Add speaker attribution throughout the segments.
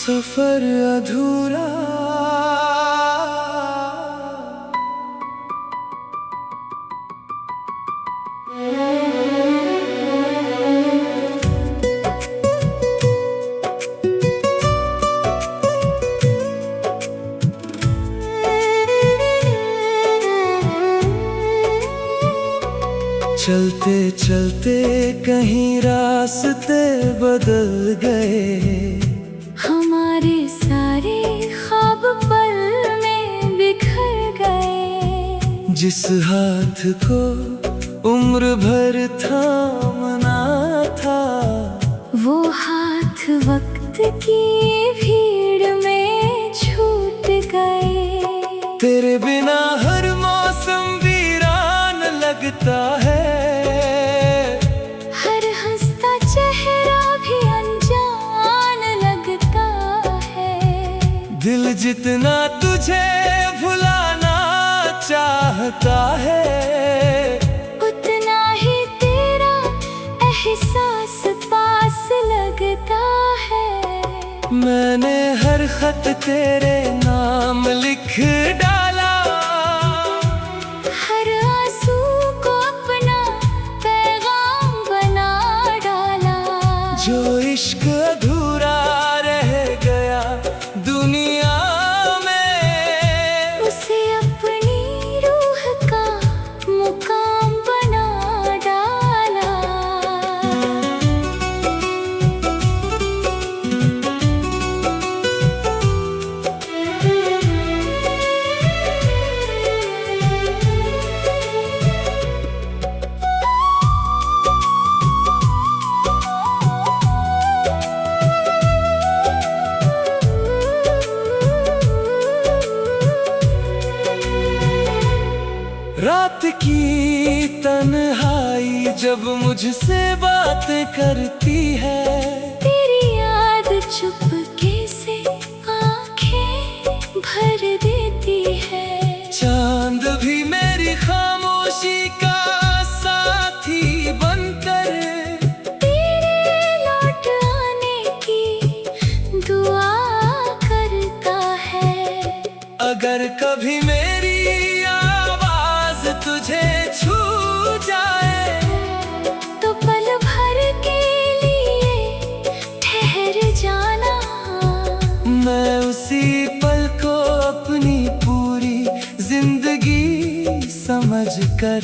Speaker 1: सफर अधूरा। चलते चलते कहीं रास्ते बदल गए,
Speaker 2: हमारे सारे ख्वाब पल में बिखर गए।
Speaker 1: जिस हाथ को उम्र भर थामना था,
Speaker 2: वो हाथ वक्त की भीड़ में छूट गए।
Speaker 1: तेरे बिना हर मौसम वीरान लगता है,
Speaker 2: हर हंसता चेहरा भी अनजान लगता है।
Speaker 1: दिल जितना तुझे भुलाना चाहता है,
Speaker 2: उतना ही तेरा एहसास पास लगता है।
Speaker 1: मैंने हर खत तेरे नाम लिख डाला,
Speaker 2: हर आंसू को अपना पैगाम बना डाला।
Speaker 1: जो इश्क अधूरा रह गया दुनिया में,
Speaker 2: उसे अपनी रूह का मुकाम बना डाला।
Speaker 1: रात की तन्हाई जब मुझसे बात करती है,
Speaker 2: तेरी याद चुपके से आंखें भर देती है।
Speaker 1: चांद भी मेरी खामोशी का साथी बनकर
Speaker 2: तेरे लौट आने की दुआ करता है।
Speaker 1: अगर कभी मेरी आवाज तुझे छू जाए,
Speaker 2: तो पल भर के लिए ठहर जाना।
Speaker 1: मैं उसी पल को अपनी पूरी जिंदगी समझकर,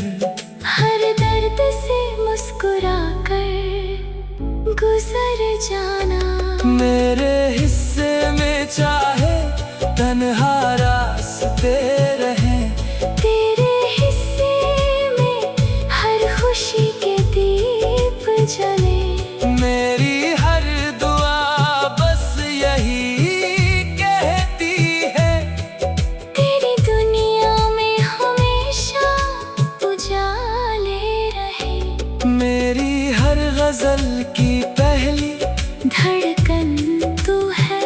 Speaker 2: हर दर्द से मुस्कुरा कर गुजर जाना।
Speaker 1: मेरे हिस्से में चाहे तन्हा रास्ते रहें,
Speaker 2: तेरे हिस्से में हर खुशी के दीप जले।
Speaker 1: मेरी हर दुआ बस यही कहती है,
Speaker 2: तेरी दुनिया में हमेशा उजाले रहे।
Speaker 1: मेरी हर गजल की पहली
Speaker 2: धड़कन तू है,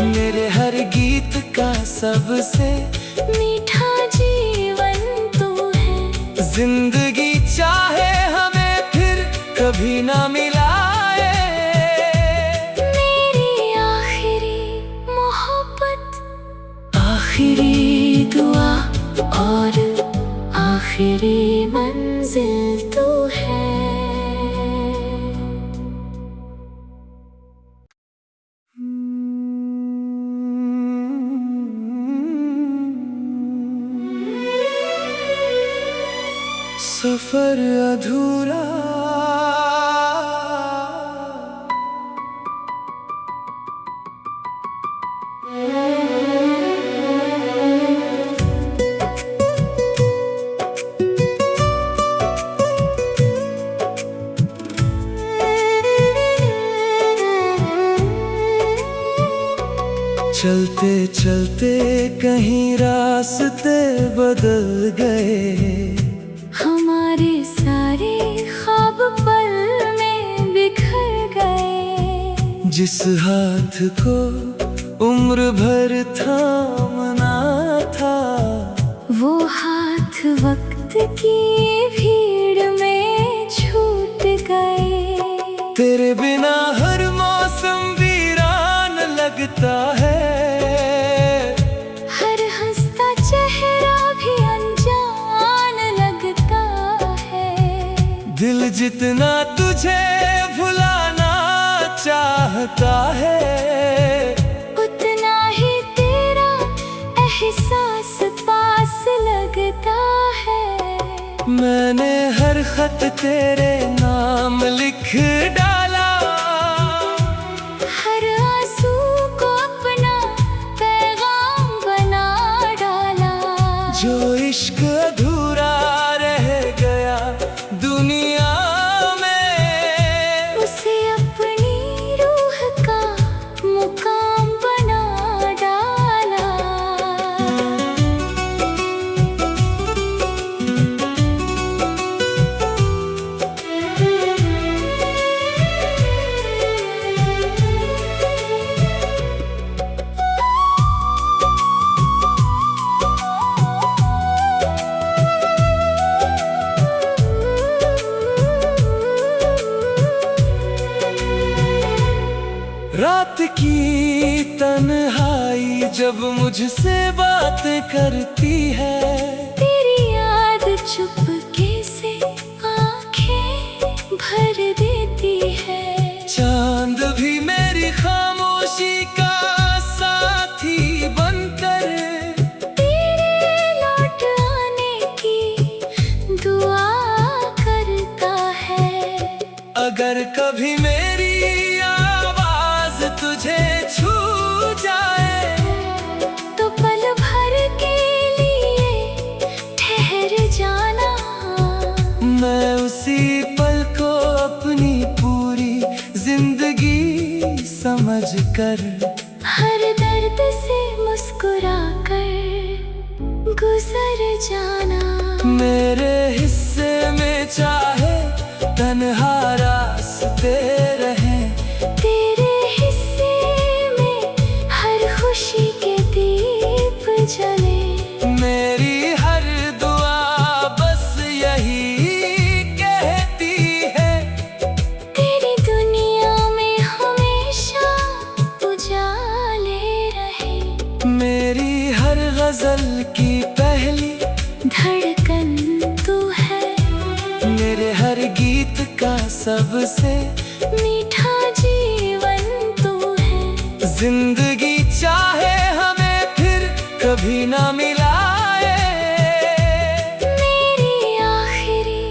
Speaker 1: मेरे हर गीत का सबसे
Speaker 2: मीठा जीवन तू है।
Speaker 1: जिंदगी चाहे हमें फिर कभी ना मिलाए,
Speaker 2: मेरी आखिरी मोहब्बत, आखिरी दुआ और आखिरी मंजिल तू है।
Speaker 1: सफर अधूरा। चलते चलते कहीं रास्ते बदल गए,
Speaker 2: हमारे सारे ख्वाब पल में बिखर गए।
Speaker 1: जिस हाथ को उम्र भर थामना था,
Speaker 2: वो हाथ वक्त की भीड़ में छूट गए।
Speaker 1: तेरे बिना हर मौसम वीरान लगता दिल जितना तुझे भुलाना चाहता है,
Speaker 2: उतना ही तेरा एहसास पास लगता है।
Speaker 1: मैंने हर खत तेरे नाम लिख डाला,
Speaker 2: हर आंसू को अपना पैगाम बना डाला।
Speaker 1: जो इश्क अधूरा रह गया दुनिया में,
Speaker 2: उसे अपनी रूह का मुकाम बना डाला।
Speaker 1: रात की तन्हाई जब मुझसे बातें करती है,
Speaker 2: तेरी याद चुपके से आंखें भर देती है।
Speaker 1: चांद भी मेरी खामोशी का साथी बनकर
Speaker 2: तेरे लौट आने की दुआ करता है।
Speaker 1: अगर कभी मेरी आवाज तुझे छू जाए,
Speaker 2: तो पल भर के लिए ठहर जाना।
Speaker 1: मैं उसी पल को अपनी पूरी जिंदगी समझकर
Speaker 2: हर दर्द से मुस्कुरा कर गुजर जाना।
Speaker 1: मेरे हिस्से में चाहे तन्हा रास्ते रहे,
Speaker 2: तेरे हिस्से में हर खुशी के दीप जले।
Speaker 1: मेरी हर दुआ बस यही कहती है,
Speaker 2: तेरी दुनिया में हमेशा उजाले रहे।
Speaker 1: मेरी हर गजल की पहली
Speaker 2: धड़कन तू है,
Speaker 1: मेरे हर गीत का सबसे
Speaker 2: मीठा जीवन तू है।
Speaker 1: जिंदगी चाहे हमें फिर कभी ना मिलाए,
Speaker 2: मेरी आखिरी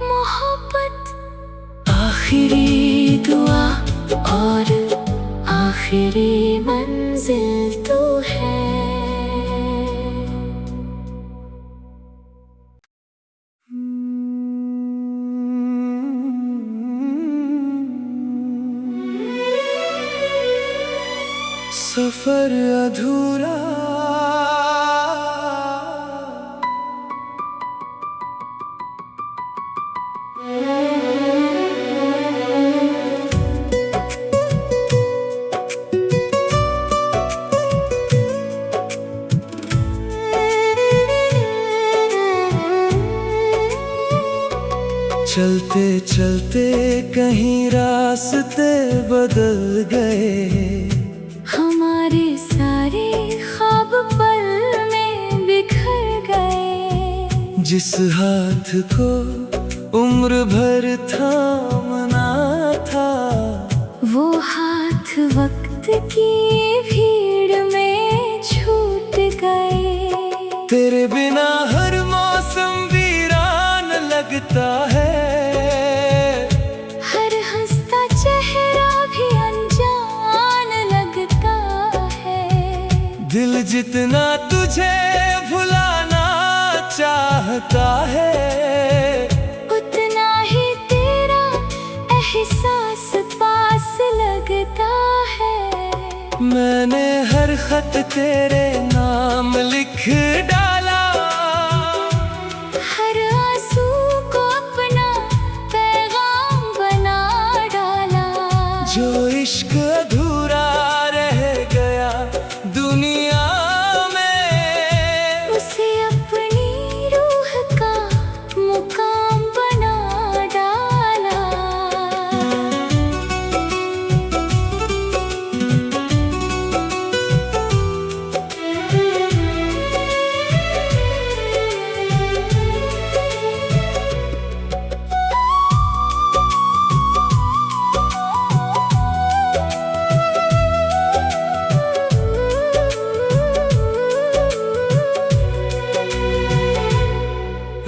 Speaker 2: मोहब्बत, आखिरी दुआ और आखिरी मंजिल तू है।
Speaker 1: सफर अधूरा चलते चलते कहीं रास्ते बदल गए,
Speaker 2: हमारे सारे ख्वाब पल में बिखर गए।
Speaker 1: जिस हाथ को उम्र भर थामना था,
Speaker 2: वो हाथ वक्त की भीड़ में छूट गए।
Speaker 1: तेरे बिना हर मौसम वीरान लगता है,
Speaker 2: हर हंसता चेहरा भी अनजान लगता है।
Speaker 1: दिल जितना तुझे भुलाना चाहता है,
Speaker 2: उतना ही तेरा एहसास पास लगता है।
Speaker 1: मैंने हर खत तेरे नाम लिख डाला,
Speaker 2: हर आंसू को अपना पैगाम बना डाला।
Speaker 1: जो इश्क अधूरा रह गया दुनिया में,
Speaker 2: उसे अपनी रूह का मुकाम बना डाला।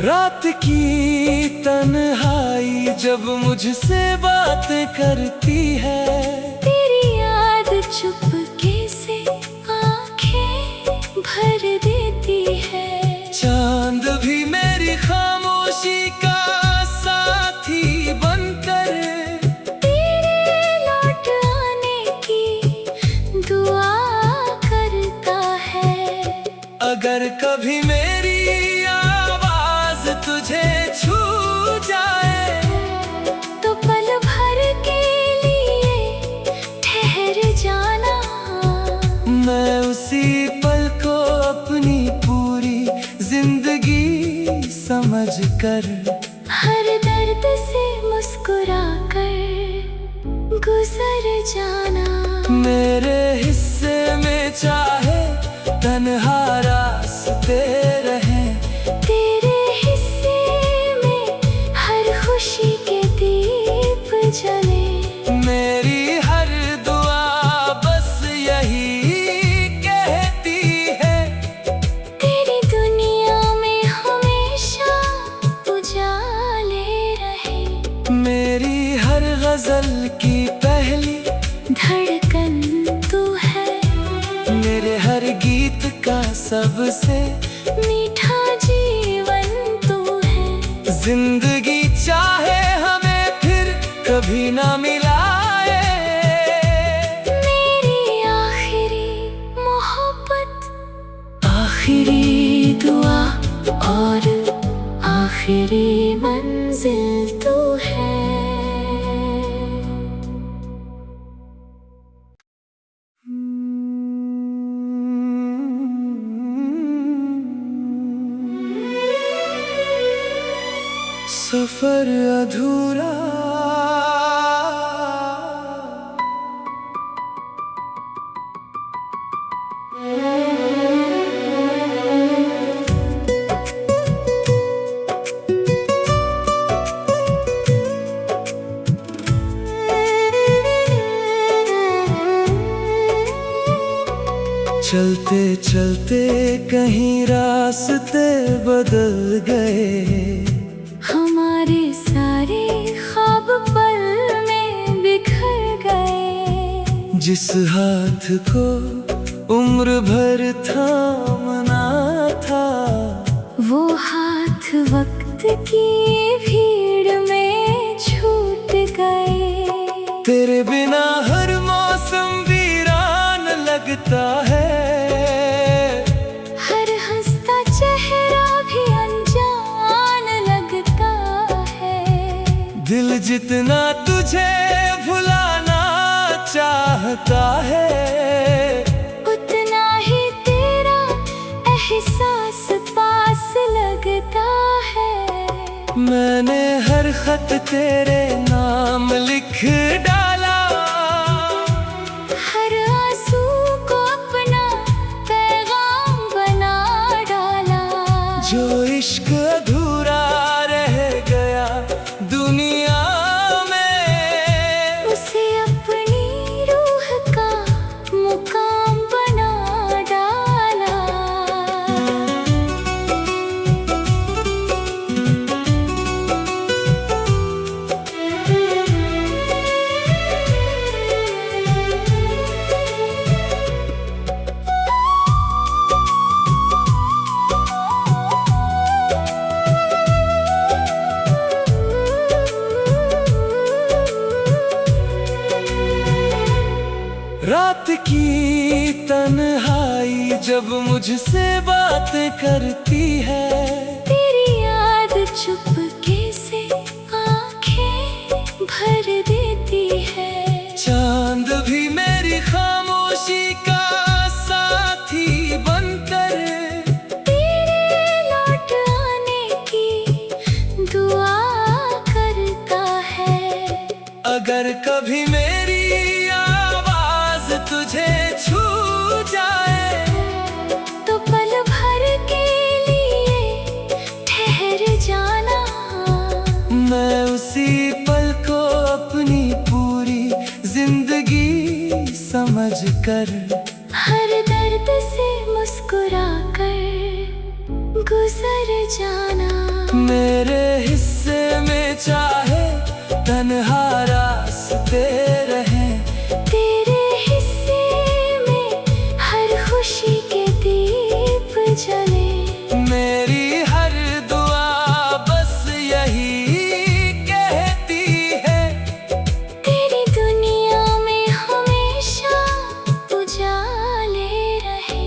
Speaker 1: रात की तन्हाई जब मुझसे बात करती है,
Speaker 2: तेरी याद चुपके से आंखें भर देती है।
Speaker 1: चांद भी मेरी खामोशी का साथी बनकर
Speaker 2: तेरे लौट आने की दुआ करता है।
Speaker 1: अगर कभी मेरी आवाज तुझे छू जाए,
Speaker 2: तो पल भर के लिए ठहर जाना।
Speaker 1: मैं उसी पल को अपनी पूरी जिंदगी समझ कर,
Speaker 2: हर दर्द से मुस्कुरा कर गुजर जाना।
Speaker 1: मेरे हिस्से में चाहे तन्हा रास्ते रहें,
Speaker 2: तेरे हिस्से में हर खुशी के दीप जले।
Speaker 1: मेरी हर दुआ बस यही कहती है,
Speaker 2: तेरी दुनिया में हमेशा उजाले रहे।
Speaker 1: मेरी हर गजल की पहली
Speaker 2: धड़कन तू है,
Speaker 1: मेरे हर गीत का सबसे
Speaker 2: मीठा जीवन तू है।
Speaker 1: जिंदगी चाहे हमें फिर कभी ना मिलाए,
Speaker 2: मेरी आखिरी मोहब्बत, आखिरी दुआ और आखिरी मंजिल तू है।
Speaker 1: सफर अधूरा चलते चलते कहीं रास्ते बदल गए,
Speaker 2: हमारे सारे ख्वाब पल में बिखर गए।
Speaker 1: जिस हाथ को उम्र भर थामना था,
Speaker 2: वो हाथ वक्त की भीड़ में छूट गए।
Speaker 1: तेरे बिना हर मौसम वीरान लगता है,
Speaker 2: हर हंसता चेहरा भी अनजान लगता है।
Speaker 1: दिल जितना तुझे भुलाना चाहता है,
Speaker 2: उतना ही तेरा एहसास पास लगता है।
Speaker 1: मैंने हर खत तेरे नाम लिख डाला,
Speaker 2: हर आंसू को अपना पैगाम बना डाला।
Speaker 1: जो इश्क अधूरा रह गया दुनिया में,
Speaker 2: उसे अपनी रूह का मुकाम बना डाला।
Speaker 1: रात की तन्हाई जब मुझसे बात करती है,
Speaker 2: तेरी याद चुपके से आंखें भर देती है।
Speaker 1: चांद भी मेरी खामोशी का साथी बनकर
Speaker 2: तेरे लौट आने की दुआ करता है।
Speaker 1: अगर कभी मेरी आवाज तुझे छू जाए,
Speaker 2: तो पल भर के लिए ठहर जाना।
Speaker 1: मैं उसी पल को अपनी पूरी जिंदगी समझ कर,
Speaker 2: हर दर्द से मुस्कुरा कर गुजर जाना।
Speaker 1: मेरे हिस्से में चाहे तन्हा रास्ते रहें,
Speaker 2: तेरे हिस्से में हर खुशी के दीप जले।
Speaker 1: मेरी हर दुआ बस यही कहती है,
Speaker 2: तेरी दुनिया में हमेशा उजाले रहे।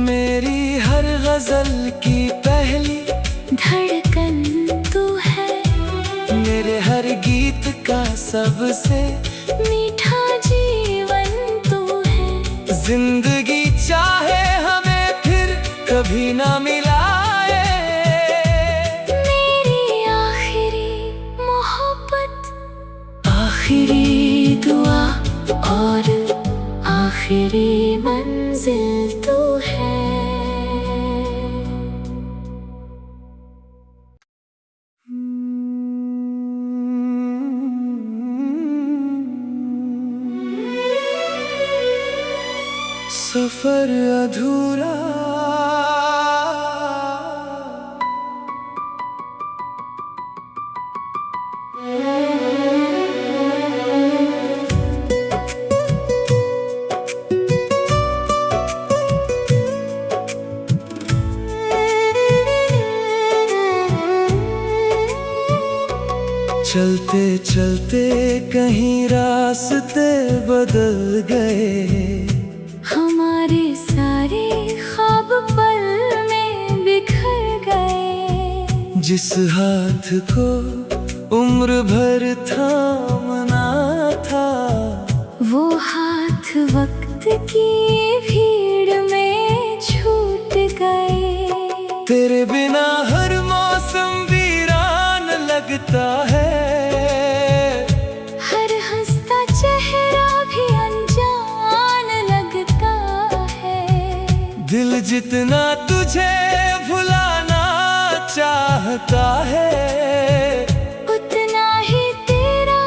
Speaker 1: मेरी हर गजल की पहली
Speaker 2: धड़कन तू है,
Speaker 1: मेरे हर गीत का सबसे
Speaker 2: मीठा जीवन तू है।
Speaker 1: जिंदगी चाहे हमें फिर कभी ना मिलाए,
Speaker 2: मेरी आखिरी मोहब्बत, आखिरी दुआ और आखिरी मंजिल तू है।
Speaker 1: सफर अधूरा चलते चलते कहीं रास्ते बदल गए,
Speaker 2: हमारे सारे ख्वाब पल में बिखर गए।
Speaker 1: जिस हाथ को उम्र भर थामना था,
Speaker 2: वो हाथ वक्त की भीड़ में छूट गए।
Speaker 1: तेरे बिना हर मौसम वीरान लगता है,
Speaker 2: हर हंसता चेहरा भी अनजान लगता है।
Speaker 1: दिल जितना तुझे भुलाना चाहता है,
Speaker 2: उतना ही तेरा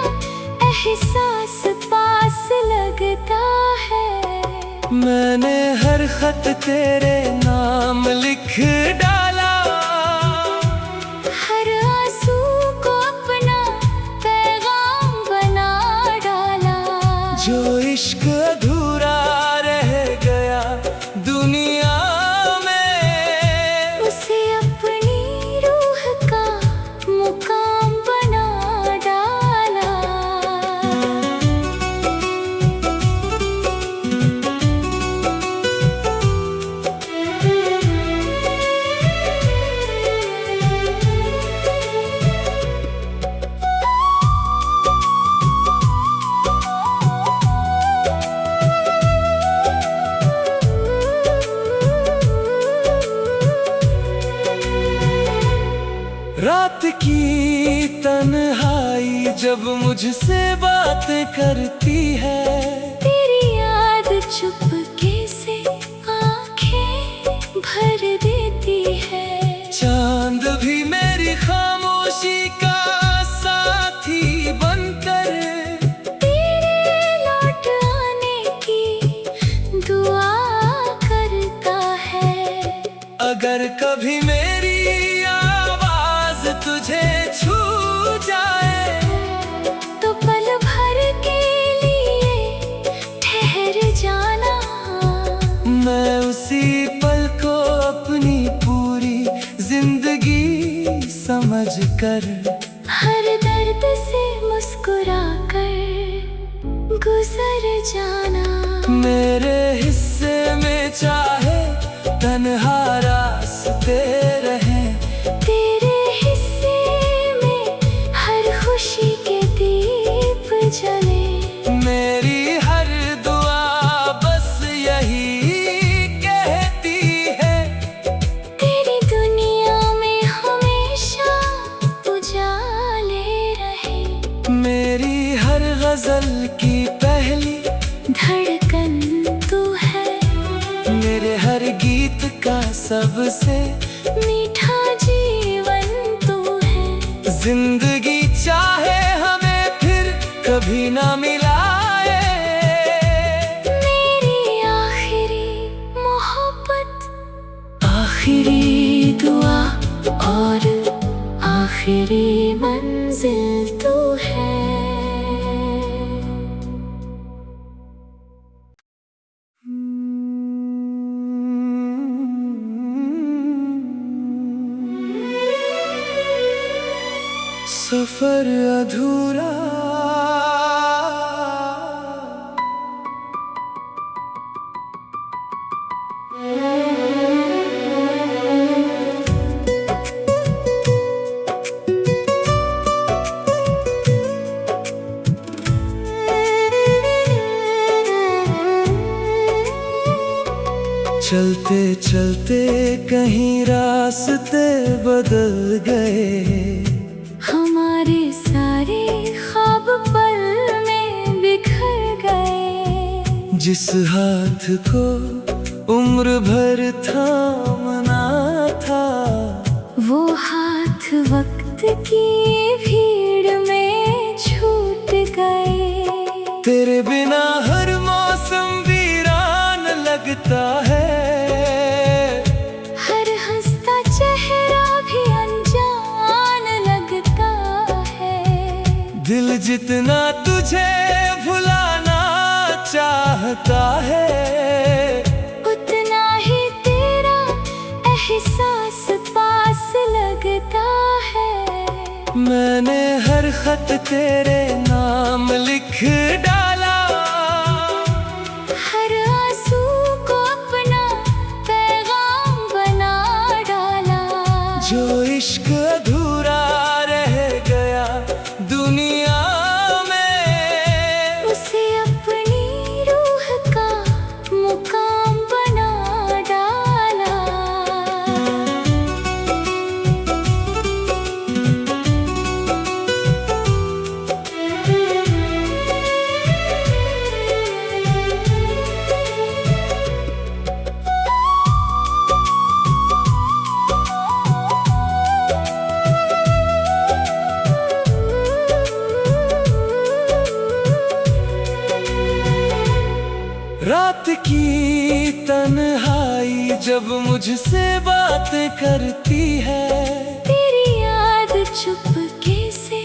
Speaker 2: एहसास पास लगता है।
Speaker 1: मैंने हर खत तेरे नाम लिख डाला,
Speaker 2: हर आंसू को अपना पैगाम बना डाला।
Speaker 1: जो इश्क अधूरा रह गया दुनिया में,
Speaker 2: उसे अपनी रूह का मुकाम बना डाला।
Speaker 1: रात की तन्हाई जब मुझसे बातें करती है,
Speaker 2: तेरी याद चुपके से आंखें भर देती है।
Speaker 1: चांद भी मेरी खामोशी का साथी बनकर,
Speaker 2: तेरे लौट आने की दुआ करता है।
Speaker 1: अगर कभी मेरी आवाज तुझे छू जाए,
Speaker 2: तो पल भर के लिए ठहर जाना।
Speaker 1: मैं उसी पल को अपनी पूरी जिंदगी समझ कर,
Speaker 2: हर दर्द से मुस्कुरा कर गुजर जाना।
Speaker 1: मेरे हिस्से में चाहे तन्हा रास्ते रहें,
Speaker 2: तेरे हिस्से में हर खुशी के दीप जले।
Speaker 1: मेरी हर दुआ बस यही कहती है,
Speaker 2: तेरी दुनिया में हमेशा उजाले रहे।
Speaker 1: मेरी हर गजल की पहली
Speaker 2: धड़कन तू है,
Speaker 1: मेरे हर गीत का सबसे
Speaker 2: मीठा जीवन तू है।
Speaker 1: जिंदगी चाहे हमें फिर कभी ना मिलाए,
Speaker 2: मेरी आखिरी मोहब्बत, आखिरी दुआ और आखिरी मंजिल तू है।
Speaker 1: सफर अधूरा चलते चलते कहीं रास्ते बदल गए,
Speaker 2: हमारे सारे ख्वाब पल में बिखर गए।
Speaker 1: जिस हाथ को उम्र भर थामना था,
Speaker 2: वो हाथ वक्त की भीड़ में छूट गए।
Speaker 1: तेरे बिना हर मौसम वीरान लगता है,
Speaker 2: हर हंसता चेहरा भी अनजान लगता है।
Speaker 1: दिल जितना तुझे भुलाना चाहता है,
Speaker 2: उतना ही तेरा एहसास पास लगता है।
Speaker 1: मैंने हर खत तेरे नाम लिख डाला,
Speaker 2: हर आंसू को अपना पैगाम बना डाला।
Speaker 1: जो इश्क अधूरा रह गया दुनिया में,
Speaker 2: उसे अपनी रूह का मुकाम बना डाला।
Speaker 1: रात की तन्हाई जब मुझसे बात करती है,
Speaker 2: तेरी याद चुपके से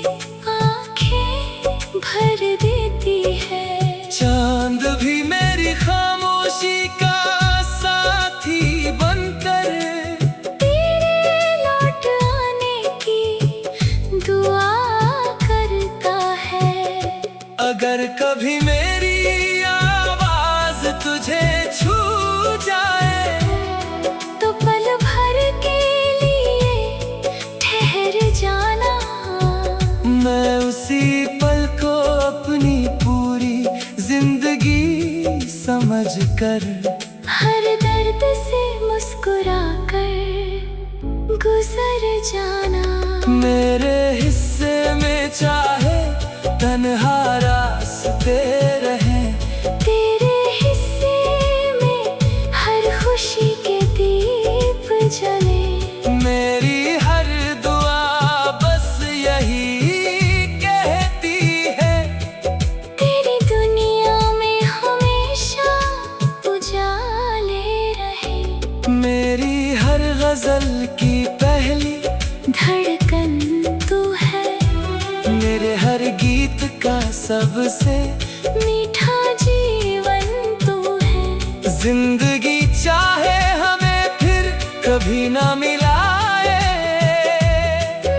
Speaker 2: आंखें भर देती है।
Speaker 1: चांद भी मेरी खामोशी का साथी बनकर
Speaker 2: तेरे लौट आने की दुआ करता है।
Speaker 1: अगर कभी मेरी आवाज तुझे छू जाए,
Speaker 2: तो पल भर के लिए ठहर जाना।
Speaker 1: मैं उसी पल को अपनी पूरी जिंदगी समझ कर,
Speaker 2: हर दर्द से मुस्कुरा कर गुजर जाना।
Speaker 1: मेरे हिस्से में चाहे तन्हा रास्ते रहे,
Speaker 2: तेरे हिस्से में हर खुशी के दीप जले।
Speaker 1: मेरी हर दुआ बस यही कहती है,
Speaker 2: तेरी दुनिया में हमेशा उजाले रहे।
Speaker 1: मेरी हर गजल की पहली
Speaker 2: धड़कन तू है,
Speaker 1: मेरे हर गीत का सबसे
Speaker 2: मीठा जीवन तू है।
Speaker 1: जिंदगी चाहे हमें फिर कभी ना मिलाए,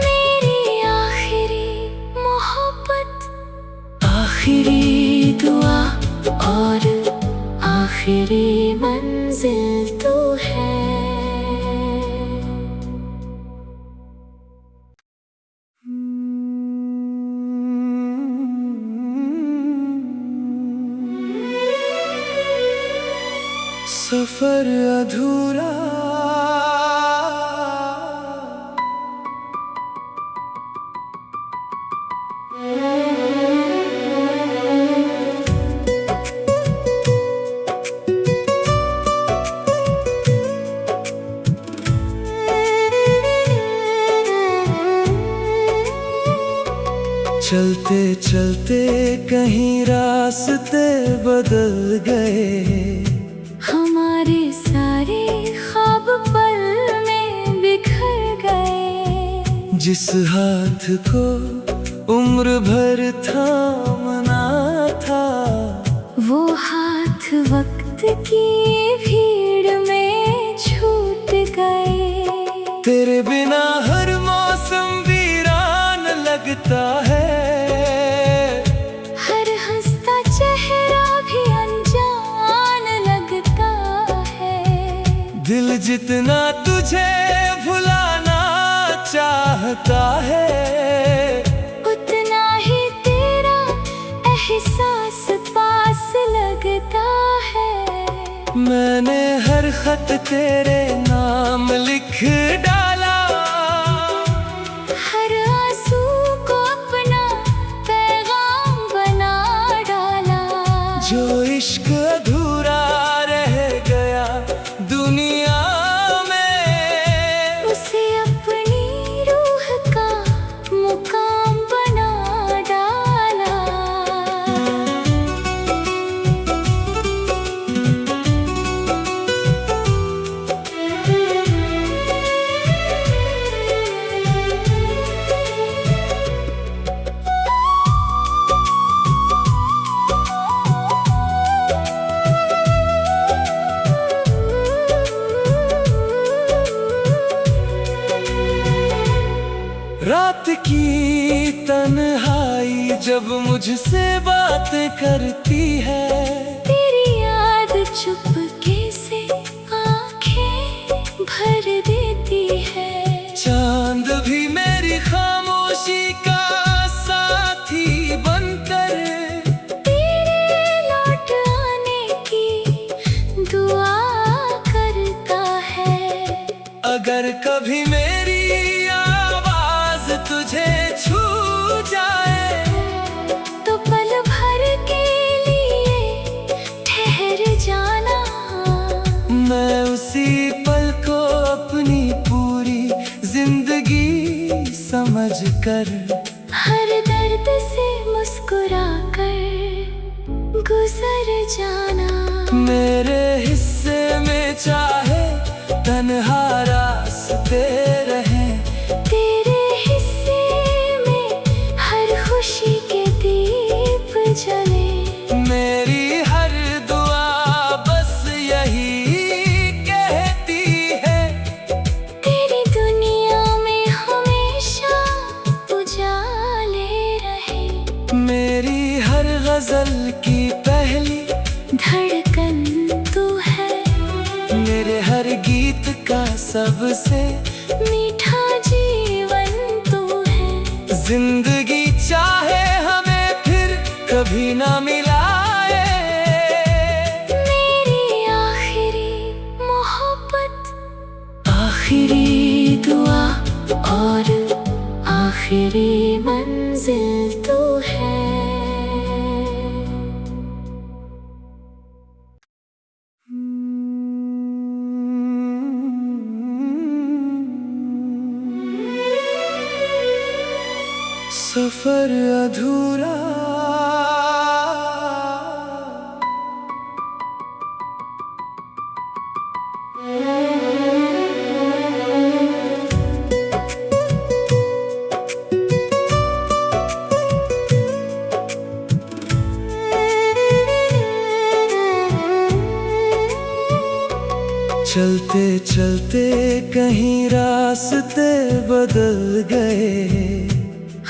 Speaker 2: मेरी आखिरी मोहब्बत, आखिरी दुआ और आखिरी मंजिल तू है।
Speaker 1: सफर अधूरा चलते चलते कहीं रास्ते बदल गए,
Speaker 2: हमारे सारे ख्वाब पल में बिखर गए।
Speaker 1: जिस हाथ को उम्र भर थामना था,
Speaker 2: वो हाथ वक्त की भीड़ में छूट गए।
Speaker 1: तेरे बिना हर मौसम वीरान लगता है,
Speaker 2: हर हंसता चेहरा भी अनजान लगता है।
Speaker 1: दिल जितना तुझे भुलाना चाहता है,
Speaker 2: उतना ही तेरा एहसास पास लगता है।
Speaker 1: मैंने हर खत तेरे नाम लिख डाला,
Speaker 2: हर आंसू को अपना पैगाम बना डाला।
Speaker 1: जो इश्क अधूरा रह गया दुनिया में,
Speaker 2: उसे अपनी रूह का मुकाम बना डाला।
Speaker 1: रात की तन्हाई जब मुझसे बातें करती है,
Speaker 2: तेरी याद चुपके से आंखें भर देती है।
Speaker 1: चांद भी मेरी खामोशी का साथी बनकर
Speaker 2: तेरे लौट आने की दुआ करता है।
Speaker 1: अगर कभी मेरी आवाज तुझे छू जाए,
Speaker 2: तो पल भर के लिए ठहर जाना।
Speaker 1: मैं उसी पल को अपनी पूरी जिंदगी समझकर
Speaker 2: हर दर्द से मुस्कुरा कर गुजर जाना।
Speaker 1: मेरे हिस्से में चाहे तन्हा रास्ते रहे,
Speaker 2: तेरे हिस्से में हर खुशी के दीप जले।
Speaker 1: मेरी हर दुआ बस यही कहती है,
Speaker 2: तेरी दुनिया में हमेशा उजाले रहे।
Speaker 1: मेरी हर गजल की पहली
Speaker 2: धड़कन तू है,
Speaker 1: मेरे हर गीत का सबसे
Speaker 2: मीठा जीवन तू है।
Speaker 1: जिंदगी चाहे हमें फिर कभी ना मिलाए,
Speaker 2: मेरी आखिरी मोहब्बत, आखिरी दुआ और आखिरी मंजिल तू है।
Speaker 1: सफर अधूरा चलते चलते कहीं रास्ते बदल गए,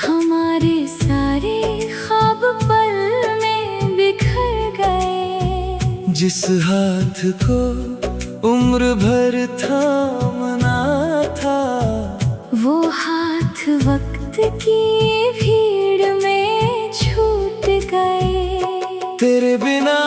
Speaker 2: हमारे सारे ख्वाब पल में बिखर गए।
Speaker 1: जिस हाथ को उम्र भर थामना था,
Speaker 2: वो हाथ वक्त की भीड़ में छूट गए।
Speaker 1: तेरे बिना